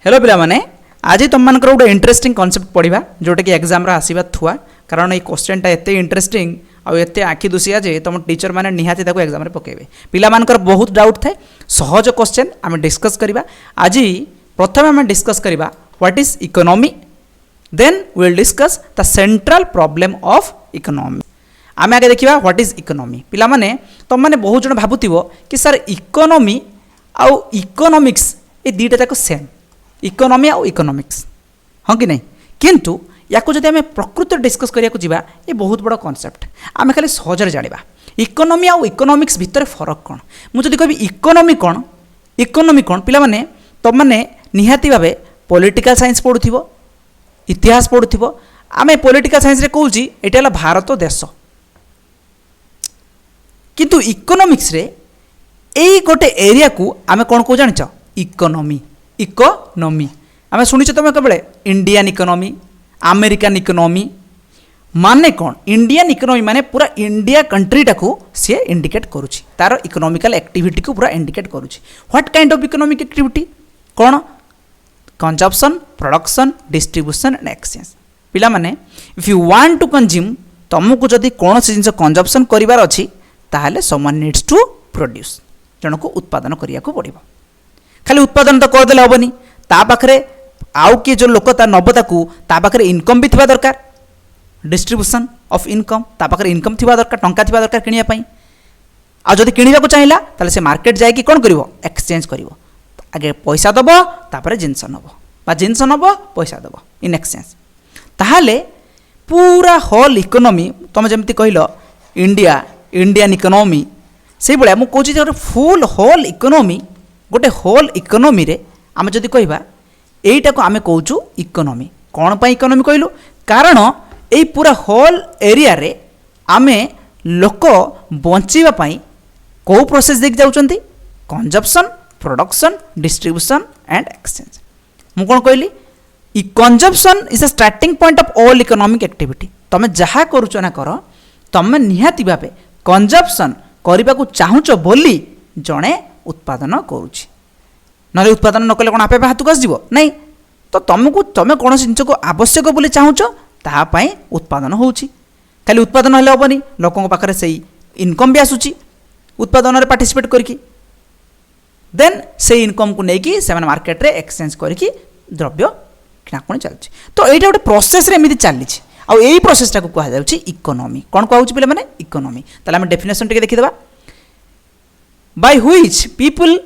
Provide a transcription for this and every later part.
Hello पिला माने आज तुम मानकर गोटे इंटरेस्टिंग कॉन्सेप्ट पढ़ा जोटा कि एग्जाम आसवा थुआ कारण ये क्वेश्चनटा एत इंटरेस्टिंग आउ एत आखि दुसिया जे तुम टीचर मैंने निहाती एग्जाम पकेबे पिला मानकर बहुत डाउट थाए सहज क्वेश्चन आम डिस्कस करवा आज प्रथम आम डिस्कस करवा what is economy then we will discuss the central problem of economy आम आगे देखा व्हाट इज इकोनॉमी पिला माने तुम मैंने बहुत जन भावुव कि सर इकोनॉमी आउ इकोनॉमिक्स ये दुईटा जाक सेम इकोनॉमी आउ इकोनॉमिक्स हाँ कि नहीं किंतु या जब आम प्रकृति डिस्कस करा ये बहुत बड़ा कॉन्सेप्ट आम खाली सहजरे जाना इकोनॉमी आउ इकोनॉमिक्स भितर फरक कौन मुझे कहि इकोनॉमी कौन पिला माने तुम मैंने निहाती भाव पॉलिटिकल साइंस पढ़ुथिबो इतिहास पढ़ुथिबो आम पॉलिटिकल साइंस रे कहूँ ये भारत देश किंतु इकोनॉमिक्स रे यही गोटे एरिया को आम कौन कौ जान इकोनॉमी इकोनॉमी आम शुणी तुम केवल इंडियन इकोनॉमी अमेरिकन इकोनॉमी माने कौन इंडियन इकोनॉमी माने पूरा इंडिया कंट्रीटा को सी इंडिकेट करुच्ची तार इकोनॉमिकल एक्टिविटी को पूरा इंडिकेट करुच्ची what kind of economic activity कौन consumption production distribution and exchange पिला माने if you want to consume तुमको जदि कौन सी जिन कंजप्शन करार अच्छी ताहले समवन नीड्स टू प्रोड्यूस जन को उत्पादन करिया को पड़ो खाली उत्पादन तो करदे हेनी ता पाखरे आउ किए जो लोक नब ताकरे इनकम भी थिबा दरकार डिस्ट्रीब्यूशन ऑफ इनकम ता पाखरे इनकम थिबा दरकार टंका थिबा दरकार किनिया पई आ जदि किनिबा को चाहिला ताले से मार्केट जाय कि कोन करिवो एक्सचेंज करिवो आगे पैसा दबो तापरे जिंस नबो बा जिंस नबो पैसा दबो इन एक्सचेंज ताहाले पूरा होल इकोनॉमी तुम जमती कहलो इंडिया इंडियन इकोनॉमी से भाया मुझे कौच गोटे फुल होल इकोनॉमी गोटे होल इकोनॉमी रे आम जदि कहवा यहीटा को आम कौचु इकोनॉमी कौन पर इकोनॉमी कहलु कारण ये पूरा होल एरिया रे आमे लोक बचाई कौ प्रोसेस देख जाउचंती consumption production distribution and exchange मु कौन कहली consumption is a starting point of all economic activity तुम जहाँ करुच ना कर तुम निहाती भावे कंजप्शन करने को चाहूच बोली जड़े उत्पादन करुच्ची ना उत्पादन न कले कौन आपे हाथ को आसो नहीं तो तुमको तुम कौन जिन को आवश्यक बोली चाहूच तापाई उत्पादन होची खाली उत्पादन हेल्ले हेनी लोकों पाखे से इनकम भी आसूची उत्पादन में पार्टिसिपेट करके देन से इनकम को लेकिन से मार्केट रे एक्सचेंज करके द्रव्य किणाकुणी चलती तो यहाँ गोटे प्रोसेस एमती चली आउ यही प्रोसेसटा को कह जाउछि इकोनॉमी कौन कहूँ पे मैंने इकोनॉमी ताले आम डेफिनेशन टे देखीदेबा by which people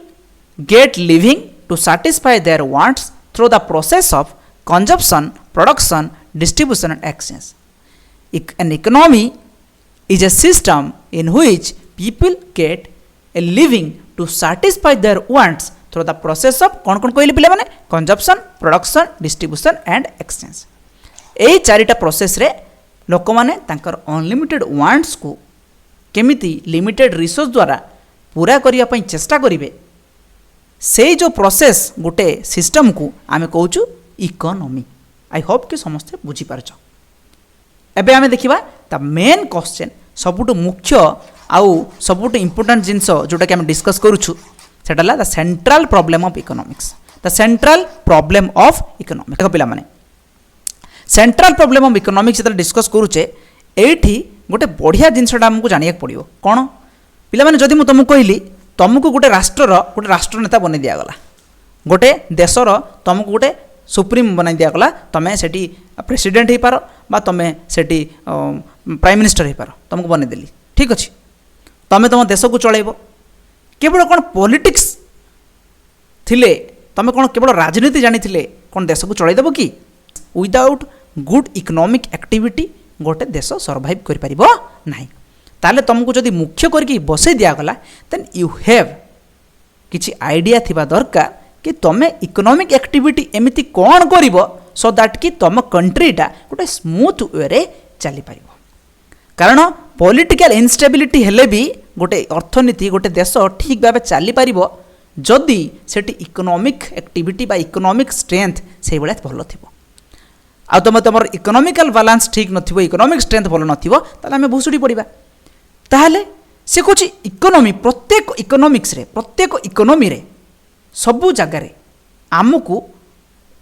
get living to satisfy their wants through the process of consumption production distribution and exchange an economy is a system in which people get a living to satisfy their wants through the process of कौन कौन कहले पे मैंने consumption production distribution and exchange यही चारिटा process रे लोक माने तांकर अनलिमिटेड वांट्स को केमिति लिमिटेड रिसोर्स द्वारा पूरा करिया पई चेष्टा करिवे से जो प्रोसेस गोटे सिस्टम को आमे कहूचु इकोनॉमी आई होप कि समस्त बुझी पारछ एबे आमे देखिबा द मेन क्वेश्चन सबुटु मुख्य आउ सबुटु इंपोर्टेंट जिंस जोटा कि आमे डिस्कस करूछु सेटाला the central problem of economics the central problem of economics देखो पिला माने सेंट्रल प्रॉब्लम ऑफ इकोनॉमिक्स जो डिस्कस करुचे ये गोटे बढ़िया जिनसा आमको जाना पड़ो कौन पे जदि मुझे तुमको कहली तुमको गोटे राष्ट्र नेता बन दिगला गोटे देशर तुमको गोटे सुप्रीम बन दिगला तुम्हें से प्रेसिडेंट हो पार बा तुम्हें से प्राइम मिनिस्टर हो पार तुमको बनईदेली ठीक अच्छे तुम्हें तुम देश को चलैब केवल कौन पॉलिटिक्स थिले तुम कौन केवल राजनीति जानी कौन देश को चलैदेव कि विदाउट गुड इकोनॉमिक एक्टिविटी गोटे देश सर्वाइव कर पारिबो नाही ताले तुमको जदि मुख्य करके बसई दिगला देन यू हैव किछि आइडिया थिबा दरकार कि तुमे इकोनॉमिक एक्टिविटी एमिति कौन करिवो सो दैट कि तुम कंट्रीटा गोटे स्मूथ वे रे चली पारिबो कारण पॉलिटिकल इनस्टेबिलिटी हेले भी गोटे अर्थनीति गोटे देश ठीक भाव चली पारिबो जदि सेठी इकोनॉमिक एक्टिविटी बा इकोनॉमिक स्ट्रेंथ से भले भल थिबो आ तुम तुम इकोनॉमिकल बैलेंस ठीक नथिबो इकोनॉमिक स्ट्रेंथ भल नथिबो ताले आमे भुसुड़ी पड़िबा ताहले से कहूँ इकोनॉमी प्रत्येक इकोनॉमिक्स रे प्रत्येक इकोनॉमी रे सबु जगार आमको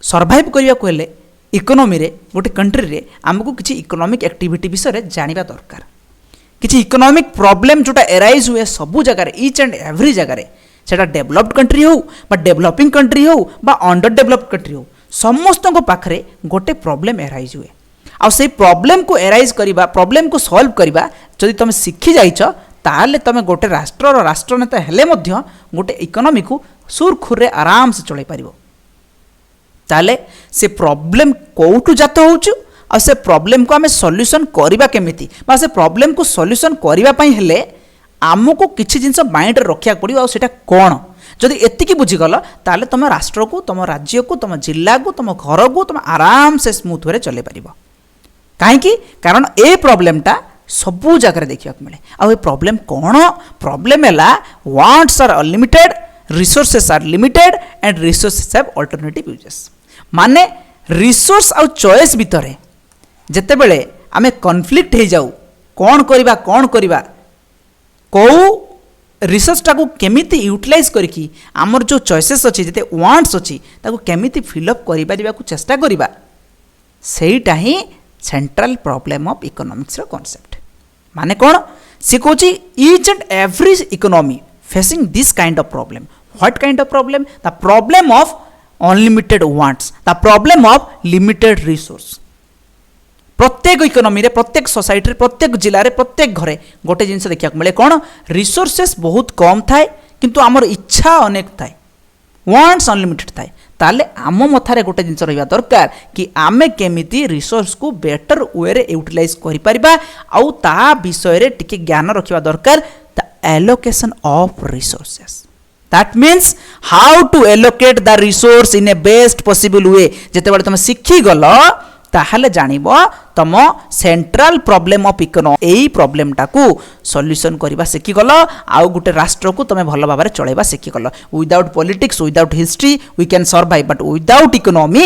सर्वाइव करने को हेले इकोनॉमी रे गोटे कंट्री रे आमको किसी इकोनॉमिक एक्टिविटी विषय जानिबा दरकार किसी इकोनॉमिक प्रॉब्लम जोटा एराइज हुए सबू जगह ईच एंड एवरी जगह सेटा डेवलप्ड कंट्री हो बा डेवलपिंग कंट्री हो बा अंडर डेवलप्ड कंट्री हो समस्त पाखरे गोटे प्रॉब्लम एराइज हुए आ से प्रॉब्लम को एराइज करबा प्रॉब्लम को सॉल्व करबा जदि तुम शिखी जाइछ ताले तुम गोटे राष्ट्रर राष्ट्रनेता हेले मध्य गोटे इकोनॉमी को सुरखुर रे आराम से चलाई पारिबो ताले से प्रॉब्लम कोठु जात होउछु आ से प्रॉब्लम को आमे सॉल्यूशन करबा केमिति बा से प्रॉब्लम को सॉल्यूशन करबा पई हेले आमको किछि जिंस माइंड रे रखिया पड़िबो आ सेटा कोन जदि एतिकी बुझीगल ताले तुम राष्ट्र को तुम राज्य को तुम जिला को तुम घर को तुम आराम से स्मूथ वे चले पारिबो कहीं कारण ए प्रॉब्लमटा सबू जगह देखा मिले आ प्रॉब्लम कौन प्रॉब्लम है wants are unlimited resources are limited and resources have alternative uses माने रिसोर्स आउ चॉइस भितर जेते बेले आमे कॉन्फ्लिक्ट हो जाऊ कौन करबा कौ रिसोर्स टाको केमिति यूटिलाइज करके आमर जो चॉइसेस अच्छी जिते वांट्स अच्छी ताको केमिति फिलअप करिबा को चेष्टा करिबा सेटा ही central problem of economics concept माने कौन सी कौच each and every economy facing this kind of problem what kind of problem the problem of unlimited wants the problem of limited resource प्रत्येक इकोनॉमी रे प्रत्येक सोसाइटी प्रत्येक जिले में प्रत्येक घरे गोटे जिनस देखा मिले कौन रिसोर्सेस बहुत कम थाए किंतु आमर इच्छा अनेक थाए वांट्स अनलिमिटेड थाए ताले आम मथारे गोटे जिनस रहा दरकार कि आमे केमिति रिसोर्स को बेटर वे रे यूटिलाइज करि परिबा आउ ता विषय रे टिके ज्ञान रखिबा दरकार the allocation of resources that means how to allocate the resource in a best possible way जेते बडे तुम सिखी गलो ताहले जानिबो तम सेंट्रल प्रॉब्लम ऑफ इकोनॉमी एई प्रॉब्लम टाकू सॉल्यूशन करबा सिखी गलो आउ गुटे राष्ट्र को तमे भलो भाबरे चलेबा सिखी गलो without politics without history we can survive but without economy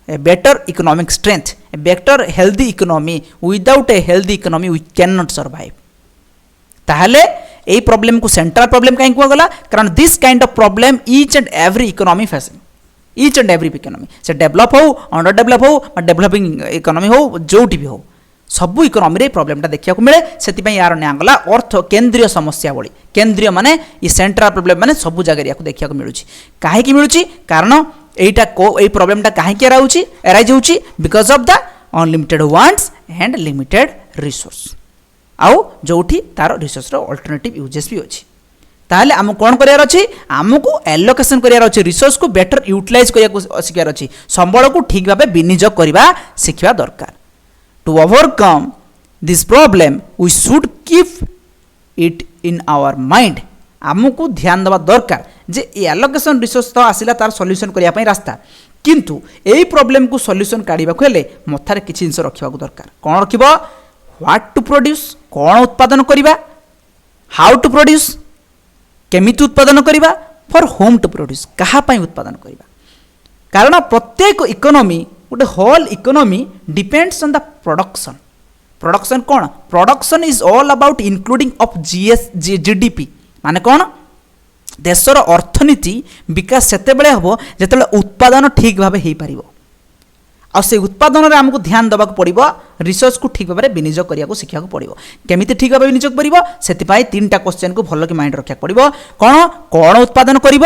a better economic strength a better healthy economy without a healthy economy we can not survive ताहले एई प्रॉब्लम को सेंट्रल प्रॉब्लम काहे को गला कारण this kind of problem each and every economy facing each and every economy से develop हो under develop हो डेवलपिंग इकोनॉमी हो जोटी भी हो सबू इकोनॉमी रे प्रॉब्लमटा देखा मिले से यार ना गला अर्थ केंद्रीय समस्या भली केंद्रीय माने ये सेंट्रल प्रॉब्लम माने सबू जगह या देखा मिलूँ कहीं मिलूँ कारण एटा ये प्रॉब्लमटा कहीं एराइज होची because of the unlimited wants and limited resource आउ जोठी तार रिसोर्स रो अल्टरनेटिव यूजेस भी अच्छी ताहले आम कौन करार अच्छी आमको एलोकेशन करार अच्छी रिसोर्स को बेटर यूटिलाइज करा शिखार अच्छी संबल को ठीक भाव विनियोग करने शिखा दरकार to overcome this problem we should keep it in our mind आमको ध्यान देवा दरकार जे एलोकेशन रिसोर्स तो आसला तार सॉल्यूशन करने रास्ता किंतु यही प्रॉब्लम को सॉल्यूशन काढ़ा हेले मथार किसी जिन रखा दरकार कौन रख व्हाट टू प्रोड्यूस कौन उत्पादन करवा हाउ टू प्रोड्यूस केमिति उत्पादन करवा फॉर होम टू प्रोड्यूस कहाँ उत्पादन करवा कारण प्रत्येक इकोनॉमी गोटे whole economy depends on the production production कौन production is all about including of GDP माने कौन देशर अर्थनीति विकास सेते बेले हबो जेते उत्पादन ठीक भाव हो पारिबो आ से उत्पादन रे हमको ध्यान देवा पड़ो रिसोर्स को ठीक भाव में विनियोग करने शिखा पड़ो केमिति ठीक भाव विनियोग कर से तीन टा क्वेश्चन को भल कि माइंड रखा पड़ो कौन कौन उत्पादन कर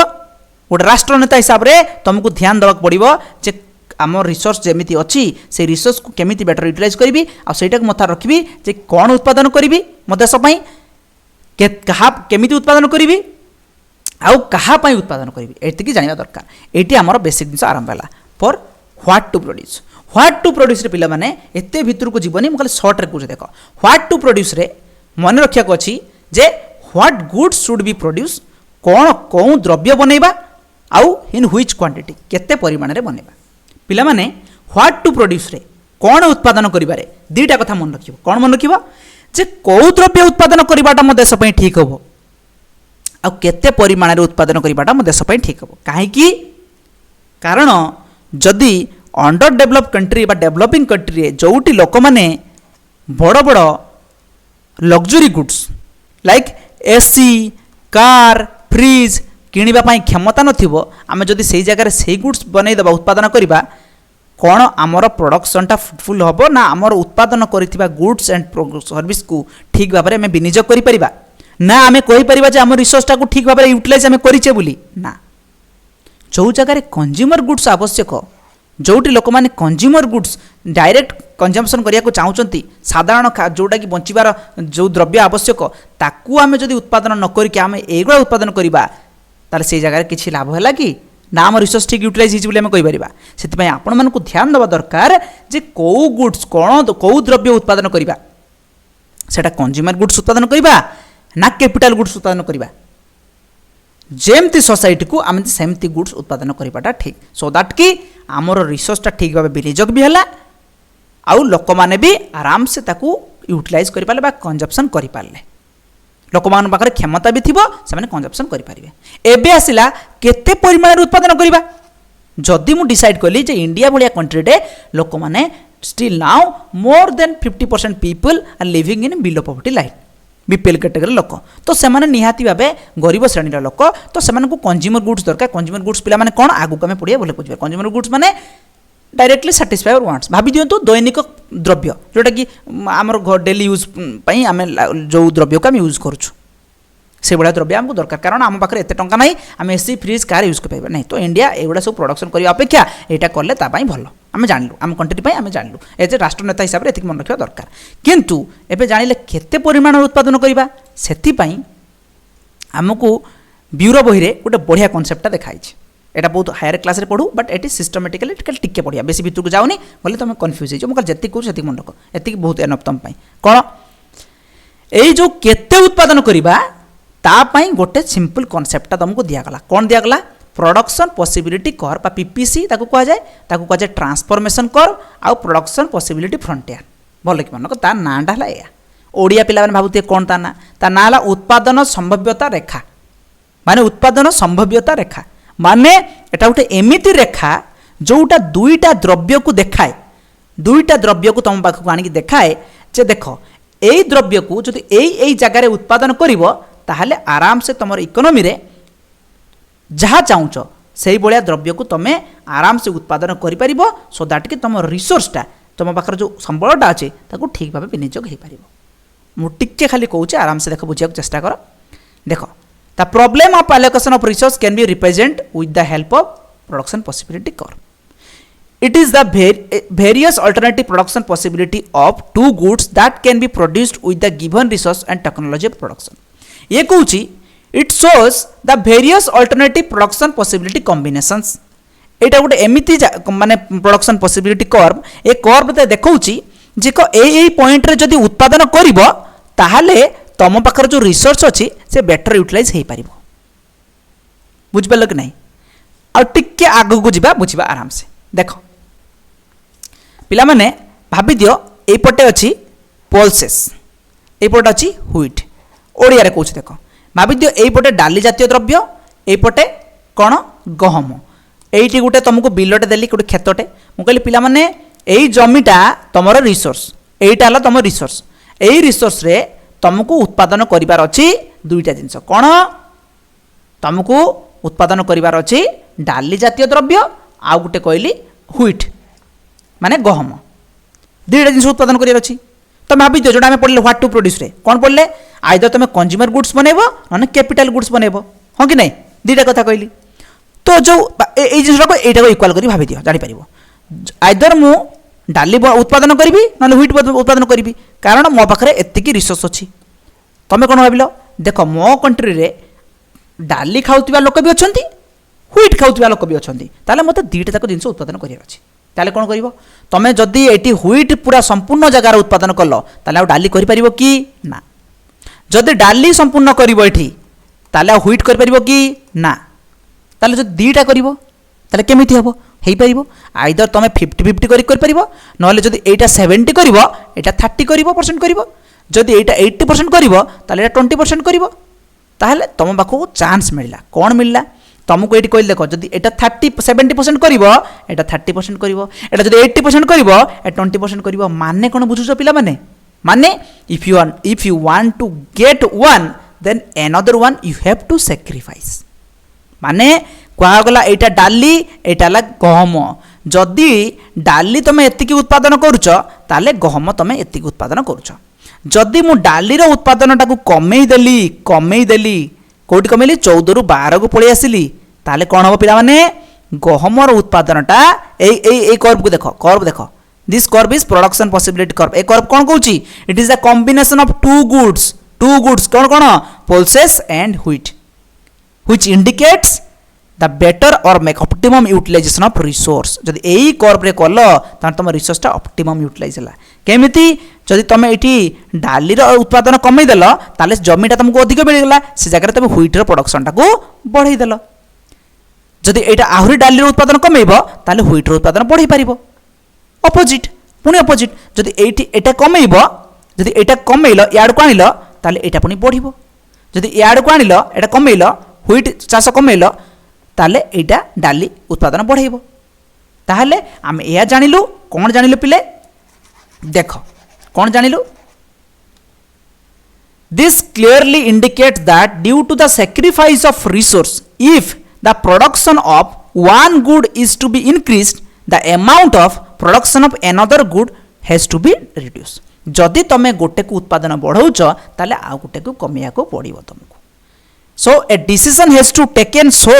गोटे राष्ट्र नेता हिसाब से तुमको ध्यान देवा पड़ो जे आम रिसोर्स जमी अच्छी से रिसोर्स को केमिति बेटर यूटिलाइज करी आईटा मथा रखी जे कौन उत्पादन करी मो देशपाई केमिति उत्पादन करी आउ कहाँ उत्पादन करी एतिकी जानिबा दरकार एटी आमर बेसिक जिन आरंभ है फॉर व्हाट टू प्रोड्यूस रे पिला माने एते भितर को जीवनी मो खाली शॉर्ट रे कुछ देख व्हाट टू प्रोड्यूस रे मन रखिया को अछि जे what goods should be produce कौन कौन द्रव्य बनैबा आउ इन व्हिच क्वांटिटी केते परिमाण रे बनैबा पिला माने व्हाट टू प्रोड्यूस रे कौन उत्पादन करिबारे दीटा कथा मन रखिबो कौन मन रखिबो जे को द्रव्य उत्पादन करिबाटा मो देश पई ठीक होबो आ केते परिमाण रे उत्पादन करिबाटा मो देश पई ठीक होबो काहे कि कारण जदि अंडर डेवलप कंट्री बा डेवलपिंग कंट्री जोटी लोक माने बड़ बड़ luxury goods like AC car fridge किणवा क्षमता नथिबो आमे जदि सेही जगार सेही गुड्स बनै देबा उत्पादन करिबा कौन आमर प्रोडक्शनटा फ्रुटफुल हम ना आमर उत्पादन करिथिबा गुड्स एंड सर्विस को ठीक भाव में विनियोग करि परिबा ना आमे कहि परिबा जे आम रिसोर्सटा को ठीक भाव में यूटिलाइज आमे करिचे बोली ना। जो जगार कंज्यूमर गुड्स आवश्यक जोटी लोक मैंने कंज्यूमर गुड्स डायरेक्ट कंजम्पशन करिया को चाहूँगी साधारण जोटा कि बंचार जो द्रव्य आवश्यक ताकू आमे जदि उत्पादन न करिके आमे एगुड़ा उत्पादन करिबा ताले से जगार किछि लाभ हैला कि ना आम रिसोर्स ठीक यूटिलाइज होइछि आम कहिपारिबा। सेतिपई आपण मानकु ध्यान देवा दरकार जे को गुड्स कौन को द्रव्य उत्पादन करिबा सेटा कंज्यूमर गुड्स उत्पादन करिबा ना कैपिटल गुड्स उत्पादन करिबा जेमती सोसाइटी को आम सेमती गुड्स उत्पादन करवाटा ठीक सो दैट कि आमर रिसोर्सटा ठीक भाव विनियोग भी है आउ लोक मैंने भी आराम से ताकू यूटिलाइज करें कंजप्शन करें लोक मान पाखे क्षमता भी थी से कंजप्शन करेंगे। एबे आसला केते परिमाण उत्पादन करवा जदि मु डिसाइड कली जे इंडिया भाया कंट्री लोक मैंने still now more than 50% people are living in below poverty line BPL category लोक तो से निहाती भाव गरीब श्रेणी लोक तो से कंज्यूमर गुड्स दरकार कंज्यूमर गुड्स पिला माने कौन आगु आम पढ़िया बोले बुझे कंज्यूमर गुड्स माने डायरेक्टली साटिस्फाई आवर वांट्स भाभी दिंतु दैनिक द्रव्य जोटा कि आमर डेली यूज पई आम जो द्रव्य को आम यूज करूँ से भाया द्रव्य आमको दरकार कारण आम पाखे एत टंका ना आम एसी फ्रिज कार यूज कर नहीं तो इंडिया एगुड़ा सब प्रोडक्शन करने अपेक्षा यहाँ कले भल आम जानलु आम कंट्री आम जानलु एज ए राष्ट्र नेता हिसाब से मन रखा दरकार किंतु एबे जानिले केते परिमाण उत्पादन करवा से आमको ब्यूरो बही रे गोटे बढ़िया कनसेप्टा देखाई एटा बहुत हायर क्लास रे पढ़ू बट एटी सिस्टमेटिकली टिके पढ़िया बेसी भितर को जाऊनी बोले तुम कन्फ्यूज हो मुझे जी कहूँ से मन रख एति बहुत एनफ तुम कौन यही जो केते उत्पादन करवा तापाई गोटे सिंपल कनसेप्टा तुमको दिगला कौन दिगला प्रोडक्शन पॉसिबिलिटी कर्व बा पीपीसी ताको कहा जाए ट्रांसफॉर्मेशन कर्व आउ प्रोडक्शन पॉसिबिलिटी फ्रंटियर भल कि मन तार नाटा है या ओडिया पिला भावुए कौन ता ना है उत्पादन संभाव्यता रेखा माने उत्पादन संभाव्यता रेखा माने एटा गोटे एमिति रेखा जोटा दुईटा द्रव्य को देखाए दुईटा द्रव्य को तुम पाखक आनिक देखाए जे देख यही द्रव्य को जो यही जगार उत्पादन करिवो ताहले आराम से तुम इकोनॉमी रे जहाँ चाहूच से भाया द्रव्य को तुम आराम से उत्पादन कर सो दैट कि तुम रिसोर्सटा तुम पाखे जो संबलटा अच्छे ताको ठीक भाव विनियोग हो पार मुझे खाली कहूँ आराम से देख बुझा चेष्टा कर देख the problem of allocation of resource can be represent with the help of production possibility curve it is the various alternative production possibility of two goods that can be produced with the given resource and technology of production ये कहूँ it shows the various alternative production possibility combinations एटा गोटे एमिति माने production possibility curve a curve ते देखौची जे को ए point रे जदी उत्पादन करिवो ताहाले तम पाखर जो रिसोर्स अछि से बेटर यूटिलाइज हे पारिबो बुझ पल्लो कि नहीं आ टिके आगु को जिबा बुझिबा आराम से देखो पिला माने भाबी दियो ए पटे अछि पल्सेस ए पटे अछि व्हीट ओडिया रे कहूछ देखो भाभी दियो एपटे डाली जातीय द्रव्य एपटे कौन गहम एटी गोटे तुमको बिलटे देली गोटे क्षेत्रटे मुझे पिला माने यही जमीटा तुम रिसोर्स यहीटा है तुम रिसोर्स यही रिसोर्स रे तुमको उत्पादन करार अच्छी दुईटा जिनस कौन तुमको उत्पादन करार अच्छी डाली जातीय द्रव्य आउ गोटे कहली व्हीट माने गहम दुईटा जिनस उत्पादन करार अच्छी तुम भाभी दियो जोटा पढ़ले व्हाट टू प्रोड्यूस रे कौन पढ़ले आइदर तुम कंज्यूमर गुड्स बनइब ना कैपिटल गुड्स बनइब हाँ कि नहीं दुईटा कथा कहली तो जो ये जिनटा को यहाँ इक्वाल कर भाभी दियो जापर आइदर मु डाली उत्पादन करी ना व्हीट उत्पादन करी कारण मो पाखे एतिकी रिसोर्स अच्छी तुम कौन भाविल देख मो कंट्री रे डाली खाऊा लोक भी अच्छा व्हीट खाऊा लोक भी अच्छा ताले मत दुईटा जाक जिन उत्पादन करार अच्छी ताले कौन कर तुम जदि ये व्हीट पूरा संपूर्ण जगार उत्पादन कल ताले डाली कर कि ना जदि डाली संपूर्ण करी व्हीट कर कि ना ताले जो दुईटा कर केमी हम हो पार आइदर तुम 50-50 कर ना जदि यहाँ 70 कर 30% कर जदि यहाँ 80% कर 20% कर तुम पाखक चांस मिलला कौन मिलला तुमको ये कहले देख जदि यहाँ 70% कर 30% कर जब 80% कर 20% कर माने कौन बुझुच पिला माने if you want to get one then another one you have to sacrifice माने कहगला एटा डाली एटा ला गहम जदि डाली तुम एतिकी उत्पादन करुच ताले गहम तुम एतिकी उत्पादन करुच जदि मु डालीर उत्पादन टाकू कमेई देली कोटी कमेली 14 रु 12 को पळी आसिली ताले कोन हो पिला माने गहमर उत्पादनटा ए कर्व देखो this curve is production possibility curve a curve कोन कहूची it is the combination of two goods कोन pulses and wheat which indicates the better or make optimum utilization of resource जदि एई कर्व रे कल त तुम रिसोर्स टा ऑप्टिमम यूटिलाइज होला केमिति जदि तुम एठी डाली रो उत्पादन कमै देलो ताले जमीटा तुमको अधिक मिल गेला से जगह तुम व्हीट रो प्रोडक्शन टा को बढ़ाई देलो जदि एटा आहुरी डाली रो उत्पादन कमैबो ताले व्हीट रो उत्पादन बढ़ाई पारिबो अपोजिट पुनी अपोजिट जदि एठी एटा कमैबो जदि एटा कमैलो याड को आनिलो ताले एटा पुनी बढ़िबो जदि याड को आनिलो एटा कमैलो व्हीट चाष कमैलो ताले एटा डाली उत्पादन बढ़ाइबो ताहले आम या जानिलु कोन जानिलु पिले देख कोन जानिलु this clearly indicates that due to the sacrifice of resource if the production of one good is to be increased the amount of production of another good has to be reduce जदि तमे गोटे को उत्पादन बढ़ाउछ ताले आ गोटे को कमिया को पड़िबो तुमको so a decision has to taken so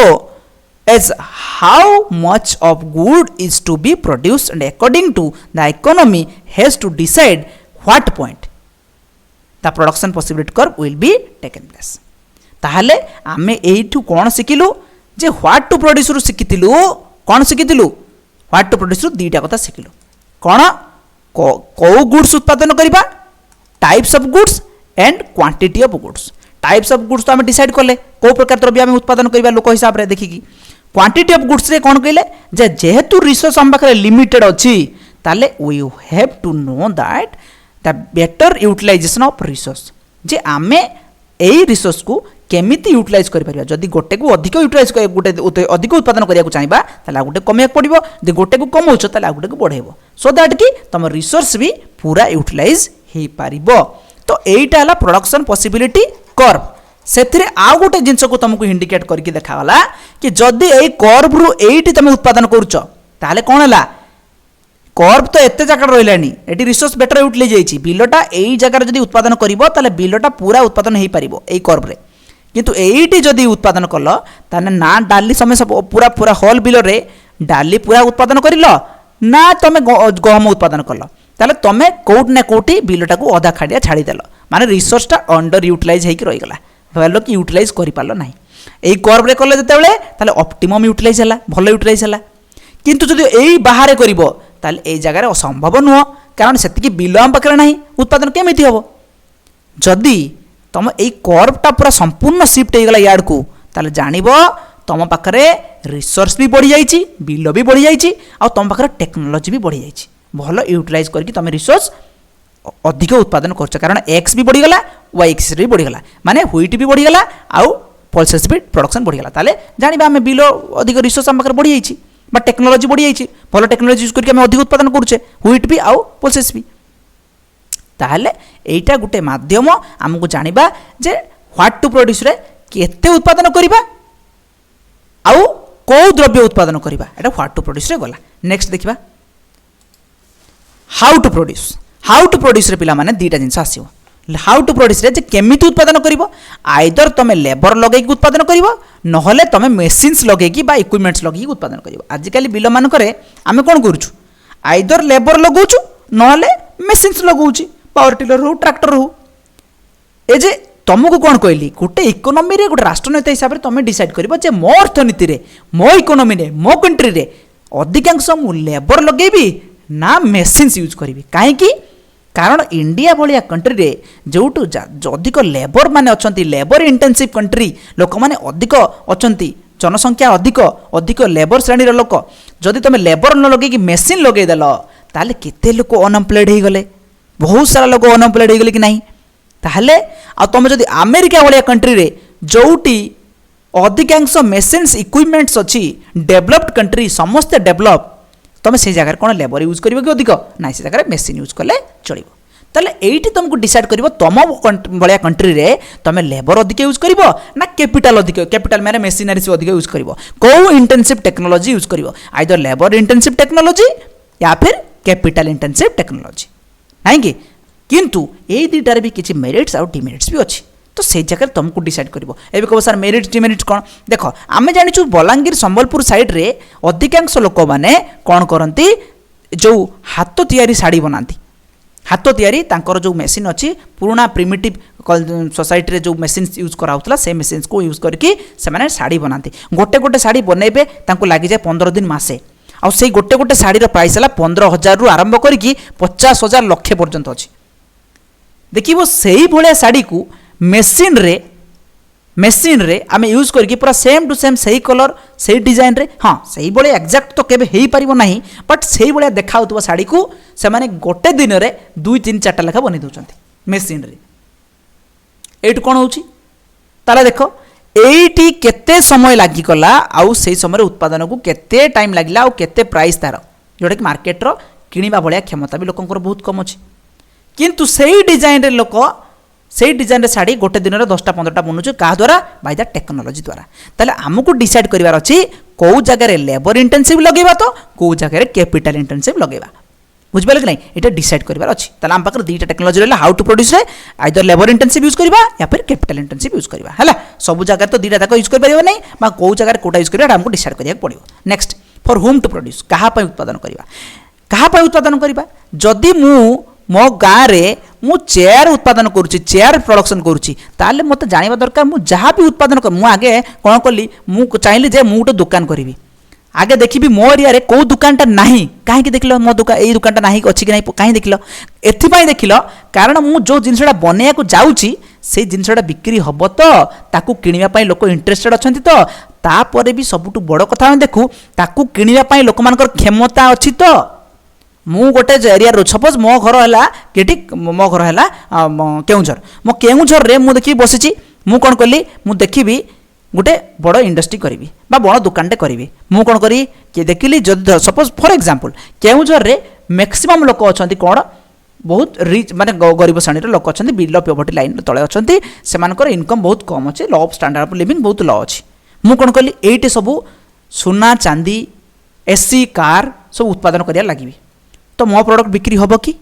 as how much of good is to be produced and according to the economy has to decide what point the production possibility curve will be taken place ताहले आमे एठू कोन सिकिलु जे what to produce रु सिकितिलु कोन सिकितिलु what to produce रु दीटा कथा सिकिलु कोन को goods उत्पादन करिबा types of goods and quantity of goods types of goods तो आम डिसाइड कले को प्रकार द्रव्य आम उत्पादन करबा लोक हिसाब रे देखिकी क्वांटिटी ऑफ गुड्स रे कोन कहले जे जेहेतु रिसोर्स हम पाखरे लिमिटेड अछि ताले we have to know that the better utilization of resource जे आमे एई रिसोर्स को केमिति यूटिलाइज करि परिबा जदि गोटे को अधिक यूटिलाइज कर गोटे अधिक उत्पादन करिया को चाहिबा ताले गोटे कमिया पड़िबो जे गोटे को कमौछ ताले गोटे को बढ़ाइबो सो दैट कि तम रिसोर्स भी पूरा यूटिलाइज हे पारिबो तो एइटा हला प्रोडक्शन पॉसिबिलिटी कर्व से आउ गोटे जिनस को तुमको इंडिकेट करके देखागला कि जदि एई कर्व रु एइटी तुम उत्पादन करूछ ताले कोन हला कर्व तो एते जगह रहिलानी एटी रिसोर्स बेटर यूटिलाइज जाईची बिलटा एई जगह जदि उत्पादन करिवो ताले बिलटा पूरा उत्पादन हेई पारिबो एई कर्व रे किंतु एइटी जदि उत्पादन कल ताने ना डाली समय सब पूरा पूरा होल बिल रे डाली पूरा उत्पादन करिलो ना तुम गहम उत्पादन कल ताले तुम कोट ना कोटी बिलटा को अधा खाड़िया छाड़ी देल माने रिसोर्स टा अंडर यूटिलाइज हेकी रही गला भालो कि यूटिलाइज करि पालो नाही एई कर्व रे कले जतेबेले ताले ऑप्टिमम यूटिलाइज हला भलो यूटिलाइज हला किंतु जदि एई बाहर करिवो ताले एई जगह रे असंभव नुह कारण सेतिकी बिल हम पाखरे नाही उत्पादन केमिति होबो जदि तुम एई कर्व टा पूरा संपूर्ण शिफ्ट हे गला याड को ताले जानिबो तुम पाखरे रिसोर्स भी बढ़ी जाईची बिल भी बढ़ी जाईची आ तुम पाखरे टेक्नोलॉजी भी बढ़ी जाईची भलो यूटिलाइज करके तुम रिसोर्स अधिक उत्पादन कर कारण एक्स भी बढ़ीगला वाई एक्स भी बढ़ीगला माने व्हीट भी बढ़ीगला आउ पल्सेस भी प्रोडक्शन बढ़ीगला ताले जानिबा आमे बिलो अधिक रिसोर्स हम पाखरे बढ़ी जाईची बा टेक्नोलॉजी बढ़ी जाईची भलो टेक्नोलॉजी यूज करके आमे अधिक उत्पादन करूचे व्हीट भी आउ पल्सेस भी ताहले एइटा गुटे माध्यम हमकु जानिबा जे व्हाट टू प्रोड्यूस रे केते उत्पादन करिबा आउ को द्रव्य उत्पादन करिबा एटा व्हाट टू प्रोड्यूस रे गला नेक्स्ट देखिबा हाउ टू प्रोड्यूस रे पिला माने दीटा जिंस आसीबो हाउ टू प्रोड्यूस रे जे केमिति उत्पादन करिवो आइदर तमे लेबर लगै कि उत्पादन करिवो नहले तमे मशीन्स लगै कि बा इक्विपमेंट्स लगै कि उत्पादन करिवो आज काली बिल मान करे आमे कोन करूछु आइदर लेबर लगौछु नहले मशीन्स लगौछि पावर टिलर हो ट्रैक्टर हो ए जे तुमको कौन कहली गोटे इकोनोमी रे गोटे राष्ट्रनीति हिसाब से तुम डिसाइड कर जे मो अर्थनीति रे मो इकोनोमी रे मो कंट्री रे अधिकांश मु लेबर लगेबी ना मेसीन्स यूज करी कहीं कारण इंडिया भाया कंट्री रे जो अधिक लेबर माने अच्छी लेबर इंटेंसिव कंट्री लोक मैंने अधिक अच्छा जनसंख्या अधिक अधिक लेबर श्रेणी लोक जदि तुम लेबर न लगे मेसीन लगेदेल ताले केते लोक अनएम्प्लॉयड हो गले बहुत सारा लोक अनएम्प्लॉयड हो गले कि नहीं ताहले आ तुम जदि अमेरिका भाया कंट्री रे जोटी अधिकांश मेसीन्स इक्विपमेंट्स अच्छी डेभलप्ड कंट्री समस्ते डेभलप तुम से जगह कौन लेबर यूज कर अधिक ना से जगह मेसीन यूज कले चलो ताले एइटी तुमको डिसाइड करिवो तम बलिया कंट्री रे तमे लेबर अधिक यूज करिवो ना कैपिटल अधिक, कैपिटल माने मेशिनरी अधिक यूज करिवो, को इंटेंसिव टेक्नोलॉजी यूज करिवो, आइदर लेबर इंटेंसिव टेक्नोलॉजी या फिर कैपिटल इंटेंसिव टेक्नोलॉजी नहीं कि। किंतु ए दुटार भी किसी मेरिट्स और डिमेरिट्स भी अच्छी, तो से जगह तुमको डिसाइड करिवो। एबे कहो सर मेरिट्स डिमेरिट्स कौन, देख आमे जानिछु बलांगीर संबलपुर साइड रे अधिकांश लोक माने कौन करंती जो हाथ तैयारी साड़ी बनाती, हाथ तैयारी तांकर जो मेसीन अच्छी पुराना प्रिमिटिव सोसाइटी रे जो मेसीन यूज कराउतला से मेसीन को यूज करके से माने साड़ी बनाती। गोटे गोटे साड़ी बनइबे तांको लागि जाए 15 दिन मासे, आ से गोटे गोटे साड़ी रो प्राइस हला 15,000 रु आरंभ करके 50,000 लक्ष पर्यंत अच्छी। देखिबो सेही भलिया साड़ी को मेसीन रे आमे यूज करके पूरा सेम टू सेम सही कलर सही डिजाइन रे, हाँ सही बड़े एक्जाक्ट तो केबे हेई परिबो नाही, बट सही बड़े देखा होतबा साड़ी को से माने गोटे दिन रे 2-3-4टा लेखा बनै दउचंती मेसीन रे। एट कोन होउची ताला देखो एइटी केते समय लागि गला, आउ सेही समय उत्पादन को केते टाइम लागिला, आउ केते प्राइस तार जोटा कि मार्केट रो किनिबा बलिया क्षमता भी लोकंकर बहुत कम अछि। किंतु सही डिजाइन रे लोक से डिजाइन रे साड़ी गोटे दिन में 10-15टा बनुचे क्या द्वारा, बाय द टेक्नोलॉजी द्वारा। ताले हमको डिसाइड करिवार अछि को जगह रे लेबर इंटेंसिव लगेबा तो को जगह रे कैपिटल इंटेंसिव लगेबा, बुझिबाले कि नहीं, एटा डिसाइड करिवार अछि। ताले हम पाकर दुईटा टेक्नोलॉजी रहला, हाउ टू प्रोड्यूस रे आइदर लेबर इंटेंसिव यूज करबा या फिर कैपिटल इंटेंसिव यूज करबा हला। सब जगह तो दुईटा तक यूज कर परिबो नहीं, बा को जगह रे कोटा यूज करबा हमको डिसाइड करिया पड़िबो। Next for whom to produce, कहा पय उत्पादन करबा, कहा पय उत्पादन करबा। जदि मु मो गाँव रे मु चेयर उत्पादन करुच्ची, चेयर प्रोडक्शन करुच्ची, ताले मते जानिबा दरकार मु जहाँ भी उत्पादन कर, मु आगे कौन कली मु चाहिए जे मु गोटे दुकान करी, आगे देखी मो एरिया रे को दुकानटा नहीं, कहीं देख लो मो दुकान यही दुकानटा नहीं अच्छी कि नहीं कहीं देख लो, एथिपाई देख लो कारण मु जो जिनसटा बनैया को जाउची से जिनसटा बिक्री हब तो ताकू किनिबा पई लोक इंटरेस्टेड अछंती, तो तापरे भी सबुटु बड़ कथा हम देखू ताकू किनिबा पई लोक मानकर क्षमता अछि। तो मु गोटे एरिया रो सपोज मो घर है केटी, मो घर है केउझर, मो केउझर रे मु देखी बसिची, मु कौन कली मु देखी गोटे बड़ इंडस्ट्री करी बा बड़ दुकानटे करी, मु कौन करी कि देखिली जब सपोज फॉर एग्जांपल केउझर रे मैक्सिमम लोक अछंती कौन बहुत रिच माने गरीब श्रेणी लोक अछंती, बिलो पॉवर्टी लाइन तले अछंती, सेमानकर इनकम बहुत कम अच्छे, लो ऑफ स्टैंडर्ड ऑफ लिविंग बहुत लो अच्छी। मु कौन कली एइटे सब सोना चांदी एसी कार सब उत्पादन करिया लागिबी, तो मो प्रोडक्ट बिक्री हम कि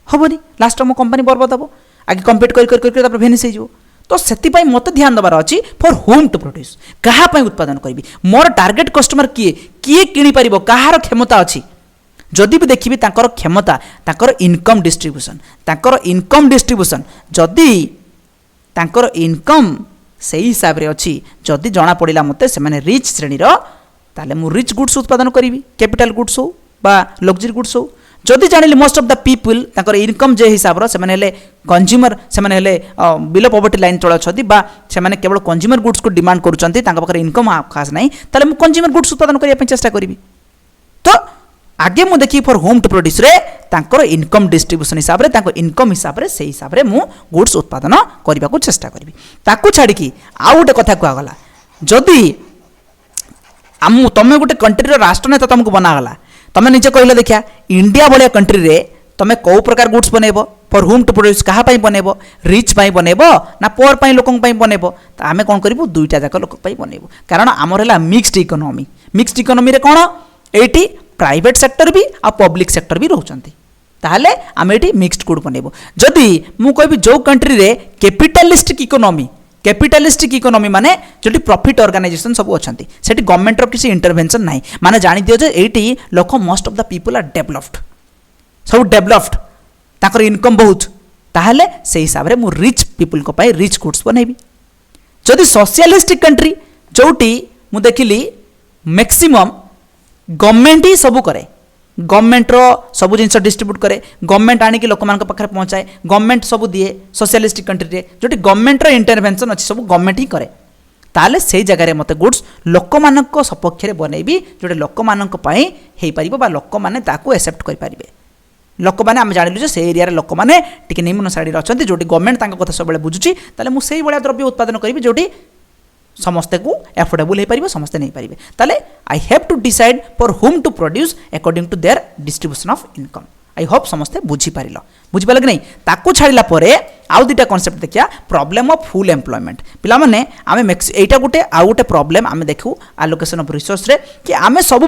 हेनी, लास्ट मो कंपनी बर्बाद हम, आगे कम्पीट कर भेनिस हो। तो से मत ध्यान देवार अच्छी फॉर होम टू प्रोड्यूस, क्या उत्पादन करी, मोर टार्गेट कस्टमर किए किए किनी पारिबो, कहार क्षमता अच्छी। जदि भी देखिए तांकर क्षमता, तांकर इनकम डिस्ट्रीब्यूशन जदि तांकर इनकम से हिसाब रे अच्छी, जदि जना पड़ा मते से माने रिच श्रेणीर, ताले मु रिच गुड्स उत्पादन करी, कैपिटल गुड्स हो बा लग्जरी गुड्स हो। जदि जानिले मोस्ट ऑफ द पीपल तांकर इनकम जे हिसाब रो से माने हेले कंज्यूमर, से माने हेले बिलो पॉवर्टी लाइन तळे अछथि, बा से माने केवल कंज्यूमर गुड्स को डिमांड करूचंती, तांका पाखरे इनकम खास नाही, ताले मु कंज्यूमर गुड्स उत्पादन करिया पे चेष्टा करिवि। तो आगे मु देखि फॉर होम टू प्रोड्यूस रे तांकर इनकम डिस्ट्रीब्यूशन हिसाब रे, तांको इनकम हिसाब रे से हिसाब रे मु गुड्स उत्पादन करबा को चेष्टा करिवि। ताकू छाडी की आ गोटे कथा कुआ गला, जदि आम तमे गोटे कंट्री रो राष्ट्र नेता तुमको बना गला, तमें निजे कहले देखिया इंडिया भाया कंट्री रे तमें कौ प्रकार गुड्स बनइब फॉर होम टू प्रोड्यूस, कहा बनइब, रिच पाई बनइब ना पुअर पाई लोकन पाई बनइब, तो आमे कोन करिवो दुईटा जाक लोक पाई बनइब, कारण आमर हला मिक्स्ड इकोनॉमी। मिक्स्ड इकोनॉमी रे कोन एटी प्राइवेट सेक्टर भी आ पब्लिक सेक्टर भी रहउचंती, ताहले आमे एटी मिक्स्ड गुड बनइब। जदि मु कहबी जो कंट्री रे कैपिटलिस्टिक इकोनॉमी माने जो प्रॉफिट ऑर्गेनाइजेशन सब अच्छी, से गवर्नमेंट किसी इंटरवेंशन ना, माने जानी दियो जे एटी लोक most of the people are developed, सब डेवलप्ड, ताकर इनकम बहुत, ताहले से हिसाब रे मु रिच पीपल को पाई रिच गुड्स बनइबी। जदि सोशलिस्टिक कंट्री जोटी मु देखिली मैक्सिमम गवर्नमेंट ही सब करे, गवर्नमेंट रो सब जिन डिस्ट्रीब्यूट करे, गवर्नमेंट आनिक लोक मान पाखे पहुँचाए, गवर्नमेंट सब दिए सोशलिस्टिक कंट्री रे जो गवर्नमेंट रो इंटरवेंशन अच्छी सब गवर्नमेंट ही करे, ताले से जगह मत गुड्स लोक मान सपक्ष में बनइबी, जोटे लोक मान हो पार बा लोक मैंने एक्सेप्ट करें। लोक मैंने आम जानिलु से एरिया लोक मैंने टिके निम्न श्रेणी अच्छा जो गवर्नमेंट कथा सब बुझुची, ताले मुझे भाया द्रव्य उत्पादन करी जोटी समस्ते को एफोर्डेबल हो पार, समस्ते नहीं पारे, ताले I have to decide for whom to produce according to their distribution of income. I hope समस्ते बुझिपार कि नहीं ताकू छाड़ा आउ दुटा कनसेप्ट देखिया प्रॉब्लम ऑफ फुल एम्प्लॉयमेंट पिला माने आमे एटा गोटे आउ गोटे प्रॉब्लम आमे देखू आलोकेशन ऑफ रिसोर्स रे कि आमे सब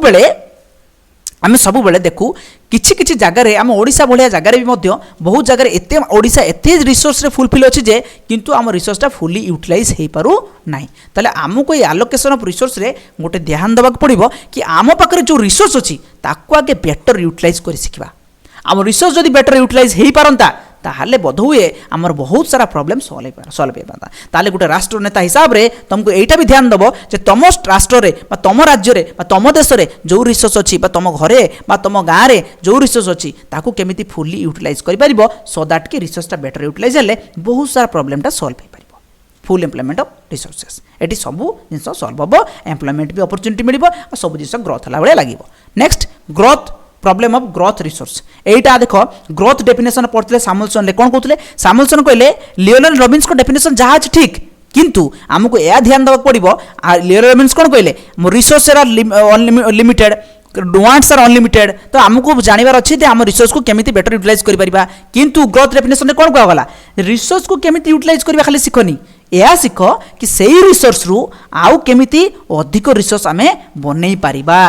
बेले देखू किछि किछि जगार आम ओडिशा भाया जगार भी मध्य बहुत जगार एते ओडिशा एते रिसोर्स रे फुलफिल अच्छी जे किंतु आम रिसोर्सटा फुली यूटिलाइज हो पारू ना ताले आमको ये आलोकेशन ऑफ रिसोर्स रे गोटे ध्यान देवाक पड़िबो कि आम पाखरे जो रिसोर्स अच्छी ताकू आगे बेटर यूटिलाइज कर शिखा आम रिसोर्स जदि बेटर यूटिलाइज हो पारंता ताहले बोधहुए आमर बहुत सारा प्रॉब्लम सॉल्व हो पाता ताले गोटे राष्ट्र नेता हिसाब रे तुमको एटा भी ध्यान दबो जे तुम राष्ट्र रे बा तुम राज्य रे बा तुम देश रे जो रिसोर्स अच्छी बा तुम घरे बा तुम गाँव रे जो रिसोर्स अच्छी ताकू केमिति फुली यूटिलाइज कर पारिबो सो दैट कि रिसोर्सटा बेटर यूटिलाइज हेले बहुत सारा प्रॉब्लमटा सॉल्व हो पारिबो फुल एम्प्लॉयमेंट ऑफ रिसोर्सेस एटी सबू जिनस सॉल्व होबो एम्प्लॉयमेंट भी अपॉर्चुनिटी मिलिबो आ सब जिनस ग्रोथ हला बेले लागिबो next growth problem of growth resource एटा देखो ग्रोथ डेफिनेशन पढ़ते सामुएलसन ने कौन कहते सामुएलसन कहले लियोनेल रॉबिन्स को डेफिनेशन जहाँ अच्छी ठीक किंतु आमको यह ध्यान देवाक पड़ो लियोनेल रॉबिन्स कौन कहले resource are limited wants are unlimited तो आमको जानवर अच्छी आम रिसोर्स को केमिति बेटर यूटिलाइज कर पारिबा किंतु ग्रोथ डेफिनेशन ने कौन कहगला रिसोर्स को केमिति यूटिलाइज करबा खाली सिखनी यह सिख कि सही रिसोर्स रु आउ केमिति अधिक रिसोर्स आमे बनै पारिबा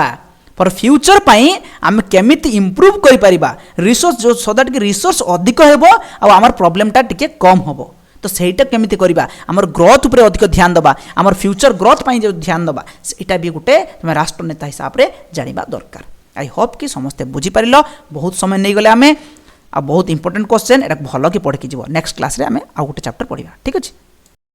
फॉर फ्यूचर पाई आम केमिति इंप्रूव करि परिबा रिसोर्स जो सो दैट कि रिसोर्स अधिक हेबो आ हमर प्रॉब्लमटा टिके कम हेबो तो सेटा केमिति करिबा हमर ग्रोथ ऊपर अधिक ध्यान दबा हमर फ्यूचर ग्रोथ पाई जो ध्यान दबा सेटा भी गुटे तुम राष्ट्र नेता हिसाब रे जानिबा दरकार आई होप कि समस्ते बुझी पारिलो बहुत समय नै गले आमे आ बहुत इंपोर्टेंट क्वेश्चन एटा भलो कि पढ़ के जीवो नेक्स्ट क्लास रे आमे आ गुटे चैप्टर पढ़िबा ठीक अछि।